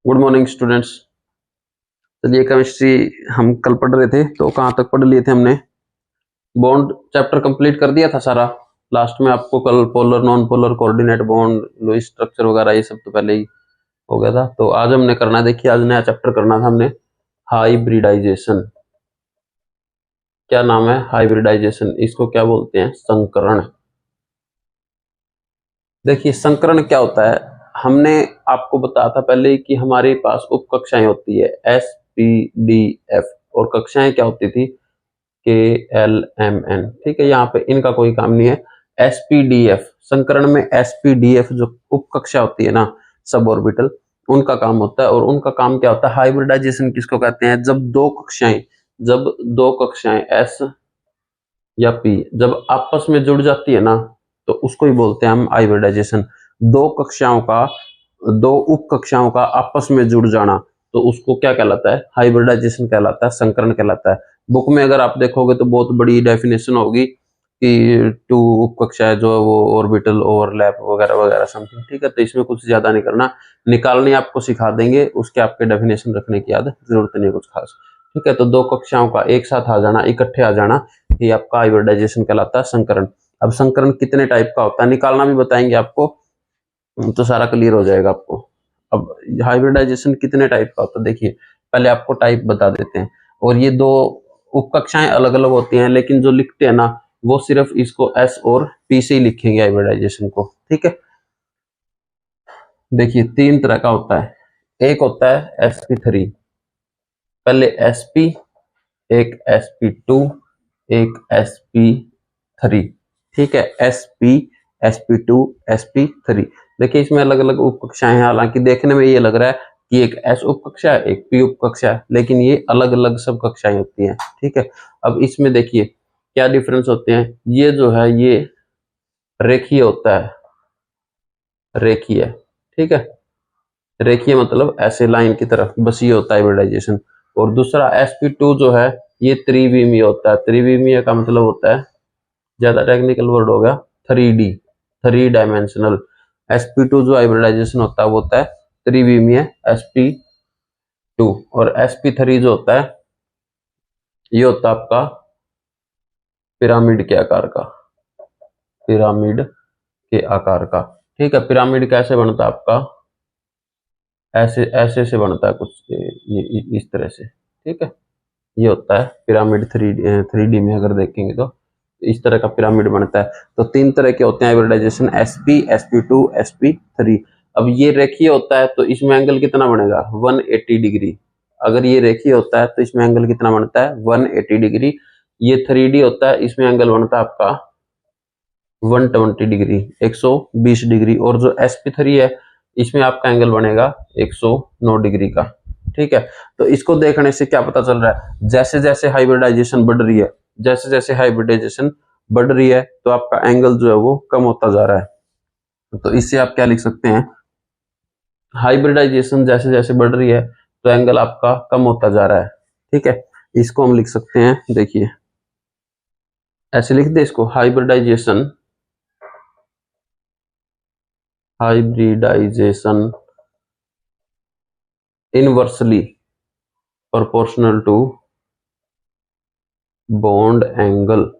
Good morning students. चलिए chemistry हम कल पढ़ रहे थे तो कहाँ तक पढ़ लिए थे हमने? बॉन्ड चैप्टर कंप्लीट कर दिया था सारा। लास्ट में आपको कल polar non polar coordinate bond Lewis structure वगैरह ये सब तो पहले ही हो गया था। तो आज हमने करना है, देखिए आज नया चैप्टर करना था हमने, हाइब्रिडाइजेशन। क्या नाम है? हाइब्रिडाइजेशन। इसको क्या बोलते हैं? संकरण। देखिए संकरण क्या होता है, हमने आपको बताया था पहले कि हमारे पास उप कक्षाएं होती है S, P, D, F और कक्षाएं क्या होती थी K, L, M, N। ठीक है, यहाँ पे इनका कोई काम नहीं है। SP, D, F संकरण में SP, D, F जो उप कक्षा होती है ना, सब ऑर्बिटल, उनका काम होता है। और उनका काम क्या होता है? हाइब्रिडाइजेशन किसको कहते हैं? जब दो कक्षाएं S या P जब आपस में जुड़ जाती है ना, तो उसको ही बोलते हैं हम हाइब्रिडाइजेशन। दो उप कक्षाओं का आपस में जुड़ जाना, तो उसको क्या कहलाता है? हाइब्रिडाइजेशन कहलाता है, संकरण कहलाता है। बुक में अगर आप देखोगे तो बहुत बड़ी डेफिनेशन होगी कि टू उप कक्षाएं जो वो ऑर्बिटल ओवरलैप वगैरह वगैरह समथिंग। ठीक है, तो इसमें कुछ ज्यादा नहीं करना, निकालने आपको सिखा देंगे, उसके आपके डेफिनेशन रखने की याद जरूरत नहीं है कुछ खास। ठीक है, तो दो कक्षाओं का एक साथ आ जाना, इकट्ठे आ जाना, ये आपका हाइब्रिडाइजेशन कहलाता है, संकरण। अब संकरण कितने टाइप का होता है निकालना भी बताएंगे आपको, तो सारा क्लियर हो जाएगा आपको। अब हाइब्रिडाइजेशन कितने टाइप का होता है देखिए, पहले आपको टाइप बता देते हैं। और ये दो उपकक्षाएं अलग अलग होती हैं, लेकिन जो लिखते हैं ना वो सिर्फ इसको S और P से ही लिखेंगे हाइब्रिडाइजेशन को। ठीक है, देखिए तीन तरह का होता है। एक होता है sp3, पहले sp, एक sp2, एक sp3। ठीक है, sp, sp2, sp3। देखिए इसमें अलग अलग उप कक्षाएं हैं, हालांकि देखने में ये लग रहा है कि एक S उप कक्षा है एक P उप कक्षा है, लेकिन ये अलग अलग सब कक्षाएं होती हैं। ठीक है, अब इसमें देखिए क्या डिफरेंस होते हैं। ये जो है ये रेखीय होता है, रेखीय। ठीक है, रेखीय मतलब ऐसे लाइन की तरफ, बस ये होता है हाइब्रिडाइजेशन। और दूसरा sp2 जो है ये त्रिविमीय होता है। त्रिविमीय का मतलब होता है, ज्यादा टेक्निकल वर्ड हो गया, 3D, 3 डायमेंशनल। sp2 जो हाइब्रिडाइजेशन होता है वो होता है त्रिविमीय sp2। और sp3 जो होता है ये होता है आपका पिरामिड के आकार का, पिरामिड के आकार का। ठीक है, पिरामिड कैसे बनता है आपका? ऐसे ऐसे से बनता है कुछ, ये इस तरह से। ठीक है, ये होता है पिरामिड। 3D में अगर देखेंगे तो इस तरह का पिरामिड बनता है। तो तीन तरह के होते हैं हाइब्रिडाइजेशन, sp, sp2, sp3। अब ये रेखीय होता है तो इसमें एंगल कितना बनेगा? 180 डिग्री। अगर ये रेखीय होता है तो इसमें एंगल कितना बनता है? 180 डिग्री। ये 3D होता है, इसमें एंगल बनता है आपका 120 डिग्री, 120 डिग्री। और जो sp3 है इसमें आपका एंगल बनेगा 109 डिग्री का। ठीक है, तो इसको देखने से क्या पता चल रहा है? जैसे जैसे हाइब्रिडाइजेशन बढ़ रही है, जैसे जैसे हाइब्रिडाइजेशन बढ़ रही है तो आपका एंगल जो है वो कम होता जा रहा है। तो इससे आप क्या लिख सकते हैं? हाइब्रिडाइजेशन जैसे जैसे बढ़ रही है तो एंगल आपका कम होता जा रहा है। ठीक है, इसको हम लिख सकते हैं, देखिए ऐसे लिख दे इसको, hybridization, hybridization inversely proportional to bond angle.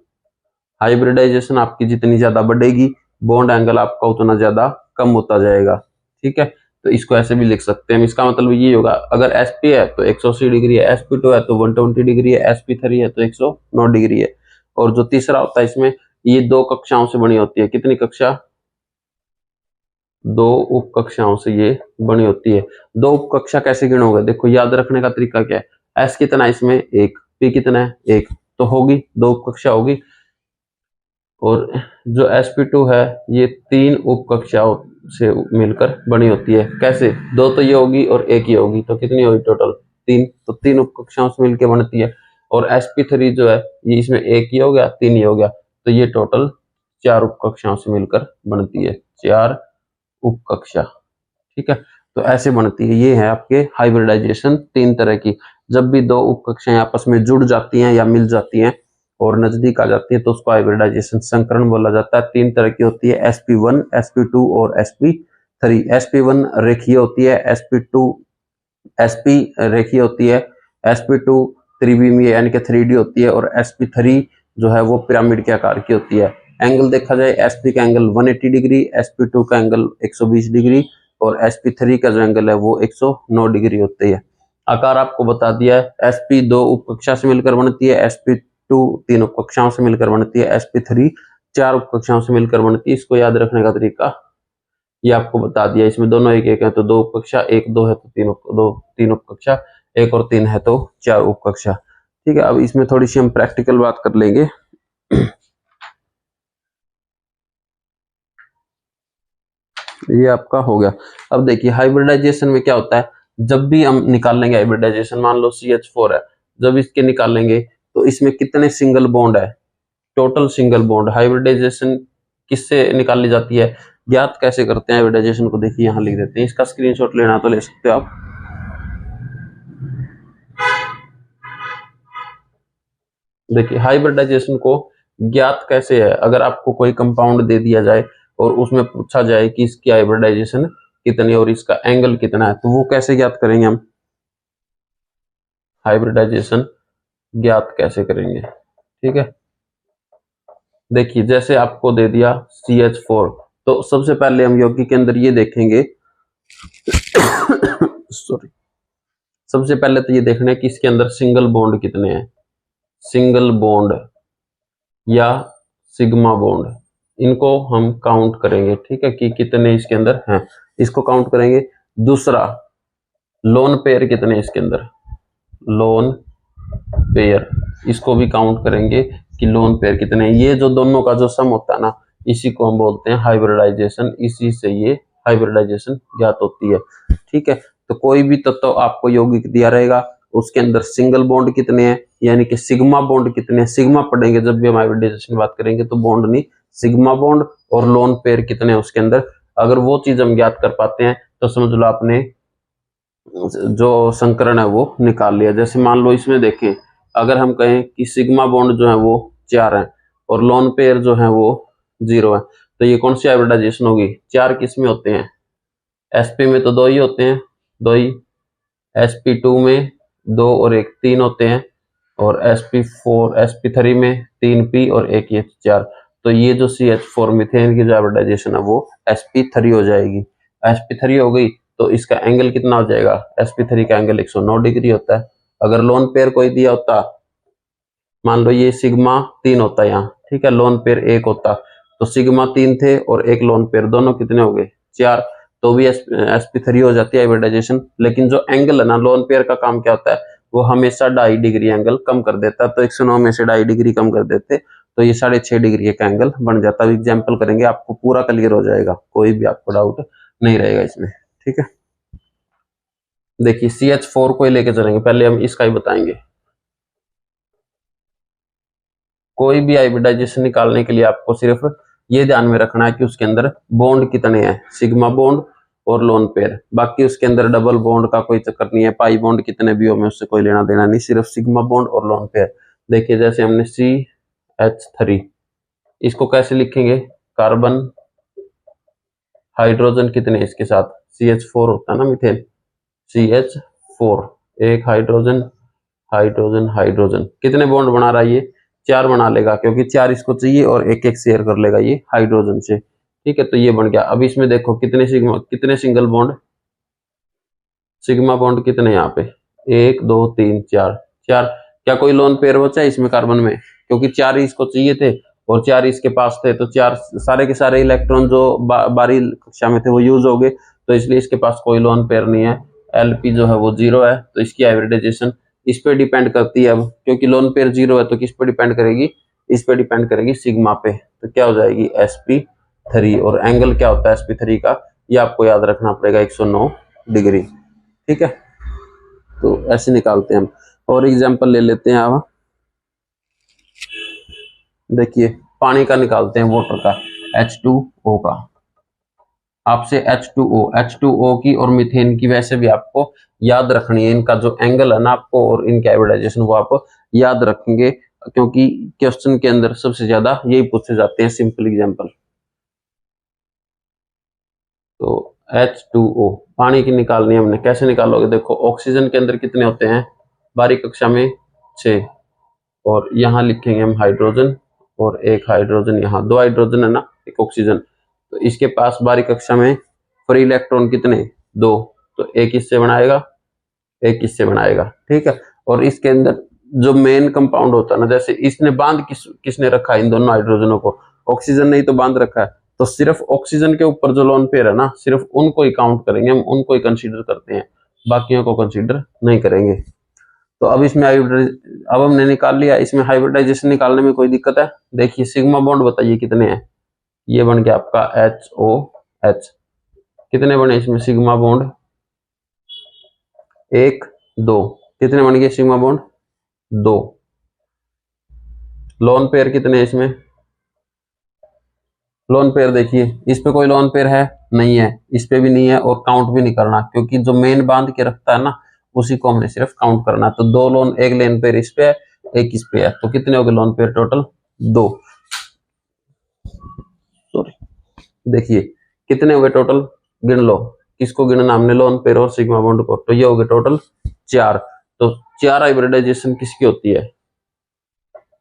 Hybridization आपकी जितनी ज्यादा बढ़ेगी, बॉन्ड एंगल आपका उतना ज्यादा कम होता जाएगा। ठीक है, तो इसको ऐसे भी लिख सकते हैं। इसका मतलब ये होगा, अगर sp है तो 180 डिग्री है, sp2 है तो 120 डिग्री है, sp3 है तो 109 डिग्री है। और जो तीसरा होता है इसमें, ये दो कक्षाओं से बनी होती है। कितनी कक्षा? दो उप कक्षाओं से ये बनी होती है। दो उप कक्षा कैसे गिनोगे? देखो याद रखने का तरीका क्या है, S कितना है इसमें? एक, P कितना है? एक, तो होगी दो उप कक्षा होगी। और जो sp2 है ये तीन उप कक्षाओं से मिलकर बनी होती है। कैसे? दो तो ये होगी और एक ही होगी, तो कितनी होगी टोटल? तीन। तो तीन उप कक्षाओं से मिलकर बनती है। और sp3 जो है ये इसमें एक ही हो गया, तीन ही हो गया, तो ये टोटल चार उप कक्षाओं से मिलकर बनती है, चार उप कक्षा। ठीक है, तो ऐसे बनती है। ये है आपके हाइब्रिडाइजेशन तीन तरह की। जब भी दो उप कक्षाएं आपस में जुड़ जाती हैं या मिल जाती हैं और नजदीक आ जाती है तो उसको हाइब्रिडाइजेशन, संकरण बोला जाता है। तीन तरह की होती है, sp1, sp2 और sp3। sp1 रेखीय होती है, sp2 sp रेखीय होती है, sp2 त्रिविमीय यानी कि 3D होती है, और sp3 जो है वो पिरामिड के आकार की होती है। एंगल देखा जाए sp का एंगल 180 डिग्री, sp2 का एंगल 120 डिग्री और sp3 का जो एंगल है वो 109 डिग्री होती है। आकार आपको बता दिया है। sp दो उपकक्षा से मिलकर बनती है, sp2 तीन उपकक्षाओं से मिलकर बनती है, sp3 चार उपकक्षाओं से मिलकर बनती है। इसको याद रखने का तरीका ये आपको बता दिया। इसमें दोनों एक एक है तो दो उपकक्षा, एक दो है तो तीन उपकक्षा, एक और तीन है तो चार उपकक्षा। ठीक है, अब इसमें थोड़ी सी हम प्रैक्टिकल बात कर लेंगे। ये आपका हो गया। अब देखिए हाइब्रिडाइजेशन में क्या होता है, जब भी हम निकालेंगे हाइब्रिडाइजेशन, मान लो CH4 है, जब इसके निकालेंगे तो इसमें कितने सिंगल बॉन्ड है, टोटल सिंगल बॉन्ड। हाइब्रिडाइजेशन किससे निकाली जाती है, ज्ञात कैसे करते हैं हाइब्रिडाइजेशन को, देखिए यहाँ लिख देते हैं। इसका स्क्रीनशॉट लेना तो ले सकते हो आप। देखिए हाइब्रिडाइजेशन को ज्ञात कैसे है, अगर आपको कोई कंपाउंड दे दिया जाए और उसमें पूछा जाए कि इसकी हाइब्रिडाइजेशन कितनी और इसका एंगल कितना है, तो वो कैसे ज्ञात करेंगे हम, हाइब्रिडाइजेशन ज्ञात कैसे करेंगे। ठीक है, देखिए जैसे आपको दे दिया CH4, तो सबसे पहले हम यौगिक के अंदर ये देखेंगे सॉरी, सबसे पहले तो ये देखना है कि इसके अंदर सिंगल बॉन्ड कितने हैं, सिंगल बॉन्ड या सिग्मा बॉन्ड, इनको हम काउंट करेंगे। ठीक है, कि कितने इसके अंदर हैं, इसको काउंट करेंगे। दूसरा, लोन पेयर कितने इसके अंदर, लोन पेयर, इसको भी काउंट करेंगे कि लोन पेयर कितने हैं। ये जो दोनों का जो सम होता है ना, इसी को हम बोलते हैं हाइब्रिडाइजेशन, इसी से ये हाइब्रिडाइजेशन ज्ञात होती है। ठीक है, तो कोई भी तत्व आपको यौगिक दिया रहेगा, उसके अंदर सिंगल बॉन्ड कितने हैं, यानी कि सिग्मा बॉन्ड कितने हैं, सिग्मा पढ़ेंगे जब भी हम हाइब्रिडाइजेशन बात करेंगे, तो बॉन्ड नहीं, सिग्मा बॉन्ड, और लोन पेयर कितने हैं उसके अंदर। अगर वो चीज हम ज्ञात कर पाते हैं तो समझ लो आपने जो संकरण है वो निकाल लिया। जैसे मान लो इसमें देखें, अगर हम कहें कि सिग्मा बॉन्ड जो है वो 4 है और लोन पेयर जो है वो 0 है, तो ये कौन सी हाइब्रिडाइजेशन होगी, 4 किस में होते हैं, sp में तो 2 ही होते हैं, 2 ही, sp2 में 2 और 1 3 होते हैं, और sp4 sp3 में 3p और 1 ये 4। तो ये जो CH4 मीथेन की जो हाइब्रिडाइजेशन है वो sp3 हो जाएगी। sp3 हो गई तो इसका एंगल कितना हो जाएगा, sp3 का एंगल 109 डिग्री होता है। अगर लोन पेयर कोई दिया होता, मान लो ये सिग्मा 3 होता है यहाँ, ठीक है, लोन पेयर 1 होता, तो सिग्मा 3 थे और एक लोन पेयर, दोनों कितने हो गए 4, तो भी sp3 हो जाती है हाइब्रिडाइजेशन। लेकिन जो एंगल है ना, लोन पेयर का काम क्या होता है, वो हमेशा 2.5 डिग्री एंगल कम कर देता है, तो 109 में से 2.5 डिग्री कम कर देते तो ये 6.5 डिग्री का एंगल बन जाता है। एग्जाम्पल करेंगे आपको पूरा क्लियर हो जाएगा, कोई भी आपको डाउट नहीं रहेगा इसमें। ठीक है, देखिए CH4 को ही लेके चलेंगे, पहले हम इसका ही बताएंगे। कोई भी हाइब्रिडाइजेशन निकालने के लिए आपको सिर्फ ये ध्यान में रखना है कि उसके अंदर बॉन्ड कितने हैं, सिग्मा बॉन्ड और लोन पेयर, बाकी उसके अंदर डबल बॉन्ड का कोई चक्कर नहीं है, पाई बॉन्ड कितने भी हो में उससे कोई लेना देना नहीं, सिर्फ सिग्मा बॉन्ड और लोन पेयर। देखिए जैसे हमने CH3, इसको कैसे लिखेंगे, कार्बन हाइड्रोजन कितने इसके साथ, CH4 होता है ना मीथेन, CH4, एक हाइड्रोजन हाइड्रोजन हाइड्रोजन, कितने बॉन्ड बना रहा है ये, 4 बना लेगा, क्योंकि 4 इसको चाहिए और एक एक शेयर कर लेगा ये हाइड्रोजन से। ठीक है, तो ये बन गया। अब इसमें देखो कितने सिग्मा, कितने सिंगल बॉन्ड, सिग्मा बॉन्ड कितने यहाँ पे, 1 2 3 4, 4। क्या कोई लोन पेयर बचा है इसमें कार्बन में, क्योंकि 4 ही इसको चाहिए थे और 4 इसके पास थे, तो 4 सारे के सारे इलेक्ट्रॉन जो बारी कक्षा में थे वो यूज हो गए, तो इसलिए इसके पास कोई लोन पेयर नहीं है। LP जो है वो 0 है, तो इसकी हाइब्रिडाइजेशन इस पे डिपेंड करती है। अब क्योंकि लोन पेयर 0 है तो किस पे डिपेंड करेगी, इस पे डिपेंड करेगी सिग्मा पे, तो क्या हो जाएगी sp3, और एंगल क्या होता है sp3 का, ये आपको याद रखना पड़ेगा 109 डिग्री। ठीक है, तो ऐसे निकालते हैं हम। और एग्जांपल ले लेते हैं अब, देखिए पानी का निकालते हैं, वाटर का, H2O का। आपसे H2O की और मीथेन की वैसे भी आपको याद रखनी है, इनका जो एंगल है ना आपको, और इनके हाइब्रिडाइजेशन वो आप याद रखेंगे, क्योंकि क्वेश्चन के अंदर सबसे ज्यादा यही पूछे जाते हैं, सिंपल एग्जांपल। तो H2O पानी की निकालनी है हमने। कैसे निकालोगे? देखो ऑक्सीजन के अंदर कितने होते हैं बारीक कक्षा में? 6। और यहाँ लिखेंगे हम हाइड्रोजन और एक हाइड्रोजन, यहाँ 2 हाइड्रोजन है ना, एक ऑक्सीजन। तो इसके पास बारीक कक्षा में फ्री इलेक्ट्रॉन कितने? 2। तो एक इससे बनाएगा, एक इससे बनाएगा, ठीक है। और इसके अंदर जो मेन कंपाउंड होता है ना, जैसे इसने बांध किसने रखा है इन दोनों हाइड्रोजनों को? ऑक्सीजन ने ही तो बांध रखा है। तो सिर्फ ऑक्सीजन के ऊपर जो लोन पेयर है ना, सिर्फ उनको ही काउंट करेंगे हम, उनको ही कंसीडर करते हैं, बाकियों को कंसीडर नहीं करेंगे। तो अब इसमें अब हमने निकाल लिया। इसमें हाइब्रिडाइजेशन निकालने में कोई दिक्कत है? देखिए सिग्मा बॉन्ड बताइए कितने हैं। ये बन गया आपका HOH। कितने बने इसमें सिग्मा बॉन्ड? 1 2। कितने बन गए सिग्मा बॉन्ड? 2। लोन पेयर कितने हैं इसमें? लोन पेयर देखिए, इस पे कोई लोन पेयर है नहीं है, इस पे भी नहीं है, और काउंट भी नहीं करना, क्योंकि जो मेन बांध के रखता है ना उसी को हमने सिर्फ काउंट करना है। तो 2 लोन, एक लेन पेयर इस पे है, एक इस पे है। तो कितने हो गए लोन पेयर टोटल? 2। सॉरी, देखिए कितने हो गए टोटल, गिन लो। किसको गिनना हमने? लोन पेयर और सिग्मा बॉन्ड को। तो ये हो गए टोटल 4। तो 4 हाइब्रिडाइजेशन किसकी होती है?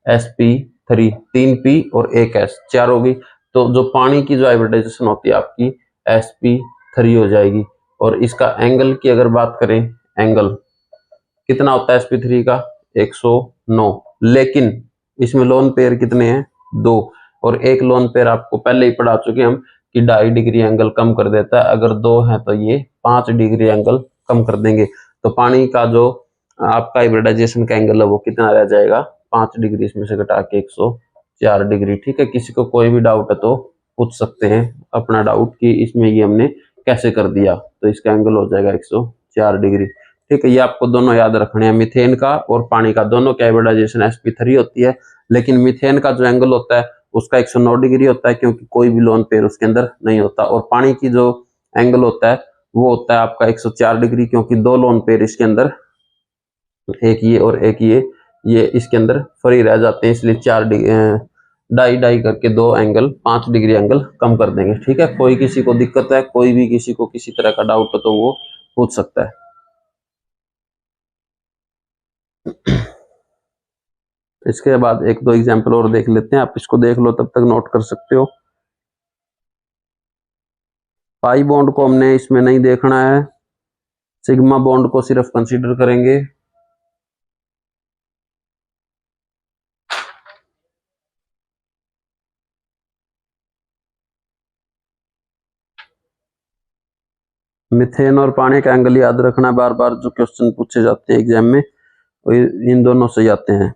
sp3, 3 p और 1 s, 4 होगी। तो जो पानी की जो हाइब्रिडाइजेशन होती है आपकी sp3 हो जाएगी। और इसका एंगल की अगर बात करें, एंगल कितना होता है sp3 का? 109। लेकिन इसमें लोन पेयर कितने हैं? 2। और एक लोन पेयर आपको पहले ही पढ़ा चुके हम कि 2.5 डिग्री एंगल कम कर देता है। अगर 2 है तो ये 5 डिग्री एंगल कम कर देंगे। तो पानी का जो आपका हाइब्रिडाइजेशन का एंगल है वो कितना रह जाएगा? 5 डिग्री इसमें से घटा के 104 डिग्री, ठीक है। किसी को कोई भी डाउट है तो पूछ सकते हैं अपना डाउट कि इसमें ये हमने कैसे कर दिया। तो इसका एंगल हो जाएगा 104 डिग्री, ठीक है। ये आपको दोनों याद रखने हैं, मीथेन का और पानी का, दोनों की हाइब्रिडाइजेशन sp3 होती है। लेकिन मीथेन का जो एंगल होता है उसका 109 डिग्री होता है, क्योंकि कोई भी लोन पेयर उसके अंदर नहीं होता। और पानी की जो एंगल होता है वो होता है आपका 104 डिग्री, क्योंकि 2 लोन पेयर इसके अंदर, एक ये और एक ये इसके अंदर फ्री रह जाते हैं, इसलिए 4 डाई डाई करके 2 एंगल 5 डिग्री एंगल कम कर देंगे, ठीक है। कोई किसी को दिक्कत है, कोई भी किसी को किसी तरह का डाउट है तो वो पूछ सकता है। इसके बाद 1-2 एग्जाम्पल और देख लेते हैं, आप इसको देख लो, तब तक नोट कर सकते हो। पाई बॉन्ड को हमने इसमें नहीं देखना है, सिग्मा बॉन्ड को सिर्फ कंसीडर करेंगे। मिथेन और पानी का एंगल याद रखना, बार बार जो क्वेश्चन पूछे जाते हैं एग्जाम में वो इन दोनों से जाते हैं।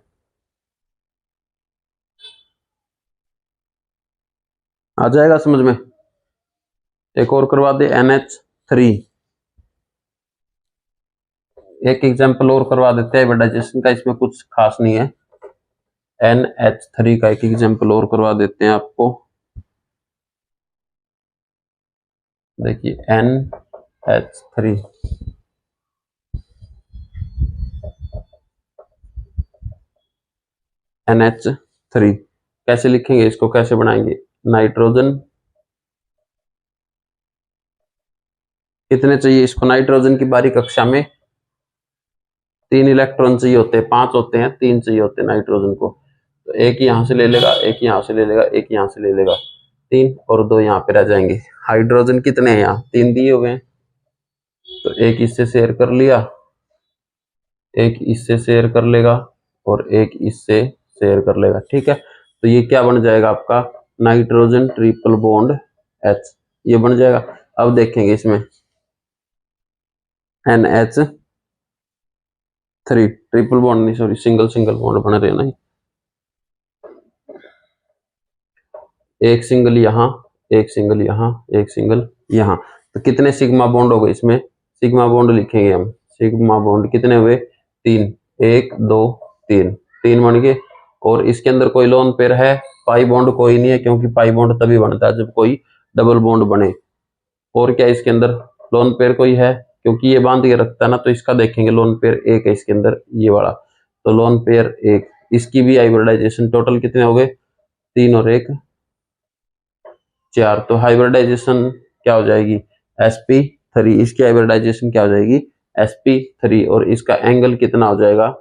आ जाएगा समझ में? एक और करवा दे, NH3। एक एग्जाम्पल और करवा देते हैं हाइब्रिडाइजेशन का, इसमें कुछ खास नहीं है। NH3 का एक एग्जाम्पल और करवा देते हैं आपको। देखिए NH3, NH3 कैसे लिखेंगे, इसको कैसे बनाएंगे? नाइट्रोजन कितने चाहिए इसको? नाइट्रोजन की बारीक कक्षा में 3 इलेक्ट्रॉन चाहिए होते हैं, 5 होते हैं, 3 चाहिए होते हैं नाइट्रोजन को। तो एक यहां से ले लेगा, एक यहां से ले लेगा, एक यहां से ले लेगा, 3 और 2 यहाँ पे रह जाएंगे। हाइड्रोजन कितने हैं? यहाँ 3 दिए हुए हैं, तो एक इससे शेयर कर लिया, एक इससे शेयर कर लेगा और एक इससे शेयर कर लेगा, ठीक है। तो ये क्या बन जाएगा आपका? नाइट्रोजन ट्रिपल बॉन्ड H, ये बन जाएगा। अब देखेंगे इसमें NH3 ट्रिपल बॉन्ड नहीं, सॉरी, सिंगल सिंगल बॉन्ड बन रहे ना, एक सिंगल यहाँ, एक सिंगल यहाँ, एक सिंगल यहाँ। तो कितने सिग्मा बॉन्ड हो गए इसमें? सिग्मा बॉन्ड लिखेंगे हम, सिग्मा बॉन्ड कितने हुए? 3, 1 2 3, 3 बन गए। और इसके अंदर कोई लोन पेयर है? पाई बॉन्ड कोई नहीं है, क्योंकि पाई बॉन्ड तभी बनता है जब कोई डबल बॉन्ड बने। और क्या इसके अंदर लोन पेयर कोई है? क्योंकि ये बांध के रखता है ना, तो इसका देखेंगे लोन पेयर 1 है इसके अंदर, ये वाला। तो लोन पेयर 1, इसकी भी हाइब्रिडाइजेशन टोटल कितने हो गए? 3 और 1 4। तो हाइब्रिडाइजेशन क्या हो जाएगी? sp3, इसकी हाइब्रिडाइजेशन क्या हो जाएगी sp3, और इसका एंगल कितना हो जाएगा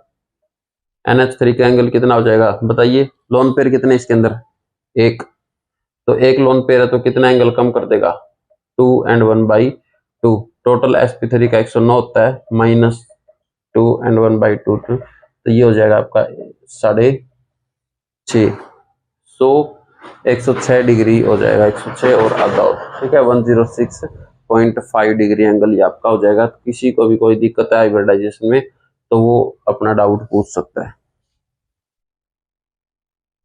NH3 का एंगल कितना हो जाएगा बताइए। लोन पेयर कितने इसके अंदर एक, तो एक लोन पेयर है तो कितना एंगल कम कर देगा 2 and 1/2। टोटल sp3 का 109 होता है -2 and 1/2, तो ये हो जाएगा आपका 6.5, 106 डिग्री हो जाएगा, 106 और आधा, ठीक है 106.5 डिग्री एंगल ये आपका हो जाएगा। किसी को भी कोई दिक्कत है हाइब्रिडाइजेशन में तो वो अपना डाउट पूछ सकता है।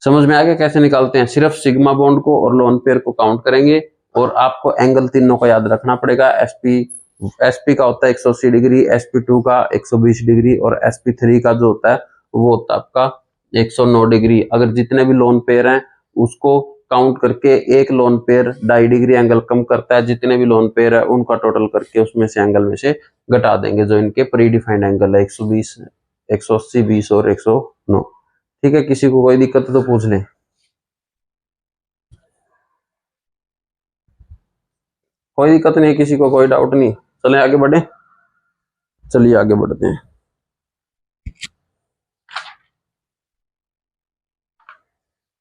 समझ में आ गया कैसे निकालते हैं, सिर्फ सिग्मा बॉन्ड को और लोन पेयर को काउंट करेंगे और आपको एंगल तीनों को याद रखना पड़ेगा। एसपी का होता है 180 डिग्री, sp2 का 120 डिग्री और sp3 का जो होता है वो होता है आपका 109 डिग्री। अगर जितने भी लोन पेयर हैं उसको काउंट करके एक लोन पेयर 2.5 डिग्री एंगल कम करता है, जितने भी लोन पेयर है उनका टोटल करके उसमें से एंगल में से घटा देंगे जो इनके प्री डिफाइंड एंगल है 120, 180, 20 और 109। ठीक है, किसी को कोई दिक्कत है तो पूछ लें। कोई दिक्कत नहीं, किसी को कोई डाउट नहीं, चले आगे बढ़े। चलिए आगे बढ़ते हैं।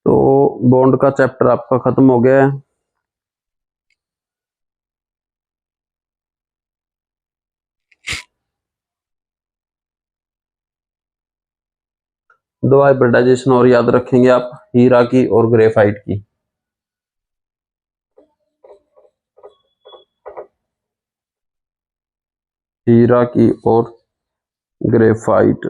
तो बॉन्ड का चैप्टर आपका खत्म हो गया है। दो हाइब्रिडाइजेशन और याद रखेंगे आप, हीरा की और ग्रेफाइट की। हीरा की और ग्रेफाइट।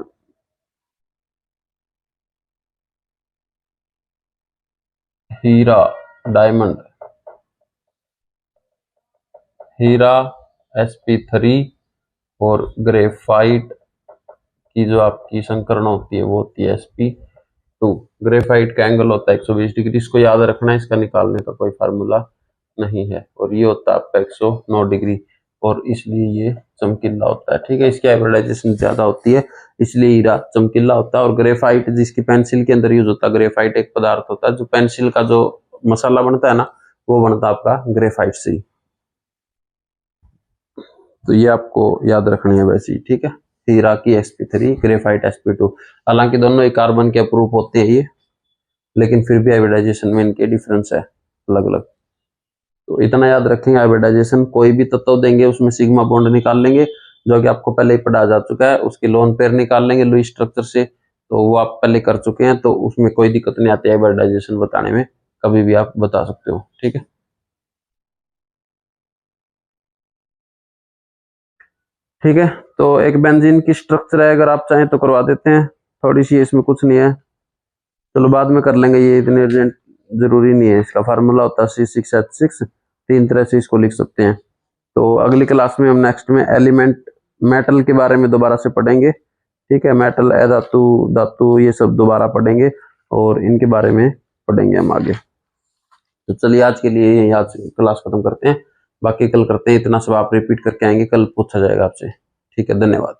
हीरा डायमंड, हीरा sp3 और ग्रेफाइट की जो आपकी संकरण होती है वो होती है sp2। ग्रेफाइट का एंगल होता है 120 डिग्री, इसको याद रखना है, इसका निकालने का कोई फार्मूला नहीं है। और ये होता है आपका 109 डिग्री और इसलिए ये चमकीला होता है। ठीक है, इसकी हाइब्रिडाइजेशन ज्यादा होती है इसलिए हीरा चमकीला होता है। और ग्रेफाइट जिसकी पेंसिल के अंदर यूज होता है, ग्रेफाइट एक पदार्थ होता है जो पेंसिल का जो मसाला बनता है ना वो बनता है आपका ग्रेफाइट से। तो ये आपको याद रखनी है वैसे ही। ठीक है, हीरा की sp3, ग्रेफाइट sp2। हालांकि दोनों ही कार्बन के अप्रूव होते हैं ये, लेकिन फिर भी हाइब्रिडाइजेशन में इनके डिफरेंस है अलग अलग। तो इतना याद रखेंगे, हाइब्रिडाइजेशन कोई भी तत्व देंगे उसमें सिग्मा बॉन्ड निकाल लेंगे जो कि आपको पहले ही पढ़ा जा चुका है। उसके लोन पेयर निकाल लेंगे लुईस स्ट्रक्चर से, तो वो आप पहले कर चुके हैं, तो उसमें कोई दिक्कत नहीं आती हाइब्रिडाइजेशन बताने में, कभी भी आप बता सकते हो। ठीक है, ठीक है। तो एक बेंजीन की स्ट्रक्चर है, अगर आप चाहें तो करवा देते हैं, थोड़ी सी, इसमें कुछ नहीं है, चलो बाद में कर लेंगे, ये इतने अर्जेंट जरूरी नहीं है। इसका फार्मूला होता है C6H6, 3 तरह से इसको लिख सकते हैं। तो अगली क्लास में हम नेक्स्ट में एलिमेंट मेटल के बारे में दोबारा से पढ़ेंगे। ठीक है, मेटल, धातु, धातु, ये सब दोबारा पढ़ेंगे और इनके बारे में पढ़ेंगे हम आगे। तो चलिए आज के लिए यही आज क्लास खत्म करते हैं, बाकी कल करते हैं। इतना सब आप रिपीट करके आएंगे, कल पूछा जाएगा आपसे। ठीक है, धन्यवाद।